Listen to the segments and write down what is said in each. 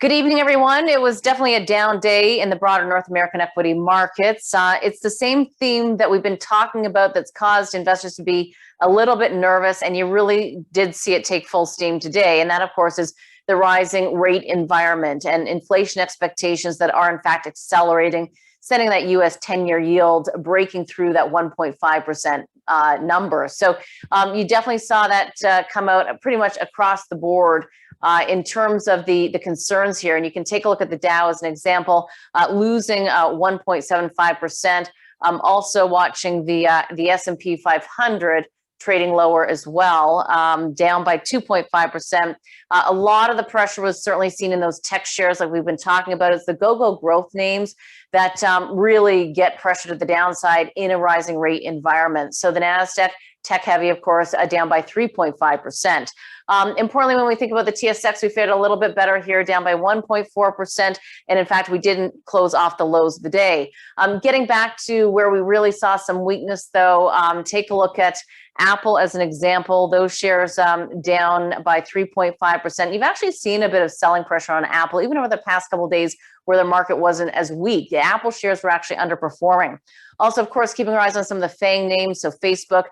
Good evening, everyone. It was definitely a down day in the broader North American equity markets. It's the same theme that we've been talking about that's caused investors to be a little bit nervous, and you really did see it take full steam today. And that, of course, is the rising rate environment and inflation expectations that are, in fact, accelerating, sending that U.S. 10-year yield breaking through that 1.5% number. So you definitely saw that come out pretty much across the board in terms of the concerns here. And you can take a look at the Dow as an example, losing 1.75%. Also watching the S&P 500 trading lower as well, down by 2.5%. A lot of the pressure was certainly seen in those tech shares like we've been talking about. It's the go-go growth names that really get pressure to the downside in a rising rate environment. So the NASDAQ, tech heavy, of course, down by 3.5%. Importantly, when we think about the TSX, we fared a little bit better here, down by 1.4%. And in fact, we didn't close off the lows of the day. Getting back to where we really saw some weakness, though, take a look at Apple as an example. Those shares down by 3.5%. You've actually seen a bit of selling pressure on Apple, even over the past couple of days where the market wasn't as weak. The Apple shares were actually underperforming. Also, of course, keeping our eyes on some of the FANG names. So Facebook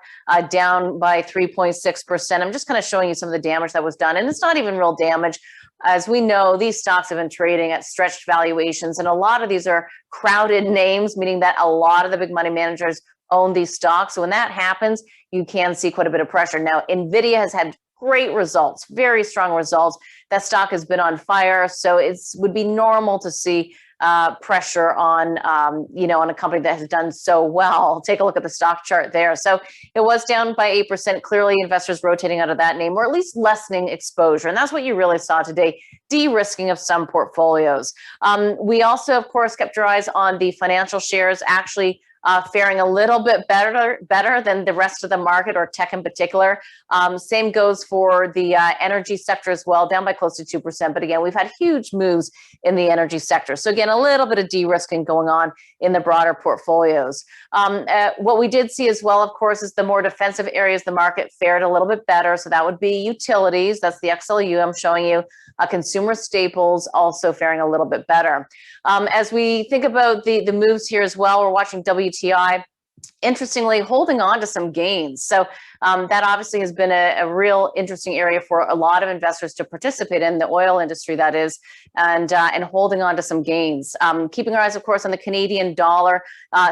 down by 3.6%. I'm just kind of showing you some of the damage that was done. And it's not even real damage. As we know, these stocks have been trading at stretched valuations. And a lot of these are crowded names, meaning that a lot of the big money managers own these stocks. So when that happens, you can see quite a bit of pressure. Now, NVIDIA has had great results, very strong results. That stock has been on fire. So it would be normal to see pressure on, on a company that has done so well. Take a look at the stock chart there. So it was down by 8%. Clearly, investors rotating out of that name, or at least lessening exposure. And that's what you really saw today, de-risking of some portfolios. We also, of course, kept our eyes on the financial shares, actually faring a little bit better than the rest of the market, or tech in particular. Same goes for the energy sector as well, down by close to 2%. But again, we've had huge moves in the energy sector. So again, a little bit of de-risking going on in the broader portfolios. What we did see as well, of course, is the more defensive areas of the market fared a little bit better. So that would be utilities. That's the XLU I'm showing you. Consumer staples also faring a little bit better. As we think about the moves here as well, we're watching WTI. Interestingly, holding on to some gains. So that obviously has been a real interesting area for a lot of investors to participate in, the oil industry, that is, and holding on to some gains. Keeping our eyes, of course, on the Canadian dollar.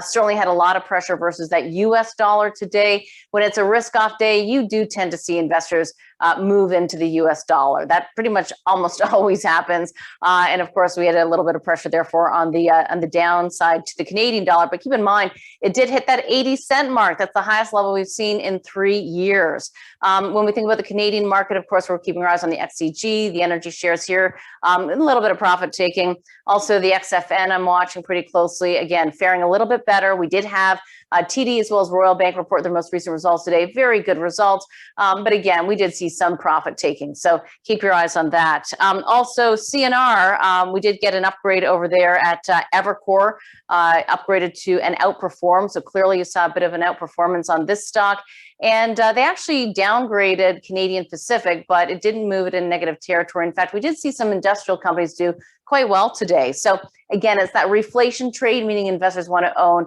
Certainly had a lot of pressure versus that US dollar today. When it's a risk-off day, you do tend to see investors move into the US dollar. That pretty much almost always happens. And of course, we had a little bit of pressure, therefore, on the downside to the Canadian dollar. But keep in mind, it did hit that 80-cent mark. That's the highest level we've seen in 3 years. When we think about the Canadian market, of course, we're keeping our eyes on the XCG, the energy shares here, a little bit of profit taking. Also, the XFN I'm watching pretty closely. Again, faring a little bit better. We did have TD as well as Royal Bank report their most recent results today. Very good results. But again, we did see some profit taking. So keep your eyes on that. Also, CNR, we did get an upgrade over there at Evercore, upgraded to an outperform. So clearly you saw a bit of an outperformance on this stock. And they actually downgraded Canadian Pacific, but it didn't move it in negative territory. In fact, we did see some industrial companies do quite well today. So again, it's that reflation trade, meaning investors want to own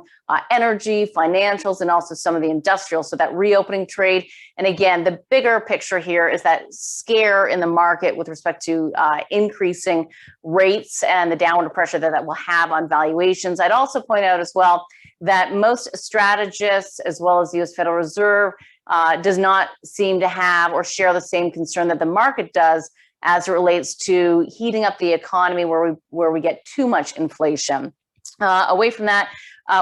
energy, financials, and also some of the industrial. So that reopening trade. And again, the bigger picture here is that scare in the market with respect to increasing rates and the downward pressure that will have on valuations. I'd also point out as well that most strategists, as well as the U.S. Federal Reserve, does not seem to have or share the same concern that the market does as it relates to heating up the economy where we get too much inflation. Away from that,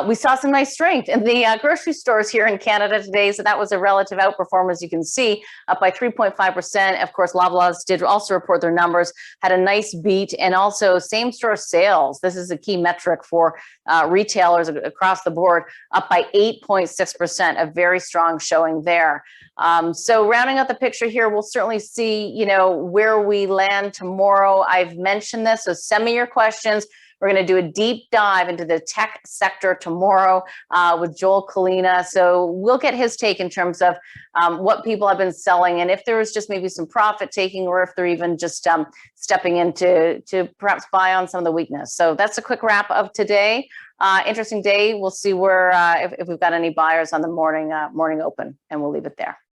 we saw some nice strength in the grocery stores here in Canada today. So that was a relative outperform, as you can see, up by 3.5%. Of course, Loblaws did also report their numbers, had a nice beat, and also same-store sales. This is a key metric for retailers across the board, up by 8.6%, a very strong showing there. So rounding out the picture here, we'll certainly see, where we land tomorrow. I've mentioned this, so send me your questions. We're going to do a deep dive into the tech sector tomorrow with Joel Kalina. So we'll get his take in terms of what people have been selling, and if there was just maybe some profit taking, or if they're even just stepping in to perhaps buy on some of the weakness. So that's a quick wrap of today. Interesting day. We'll see where if we've got any buyers on the morning open, and we'll leave it there.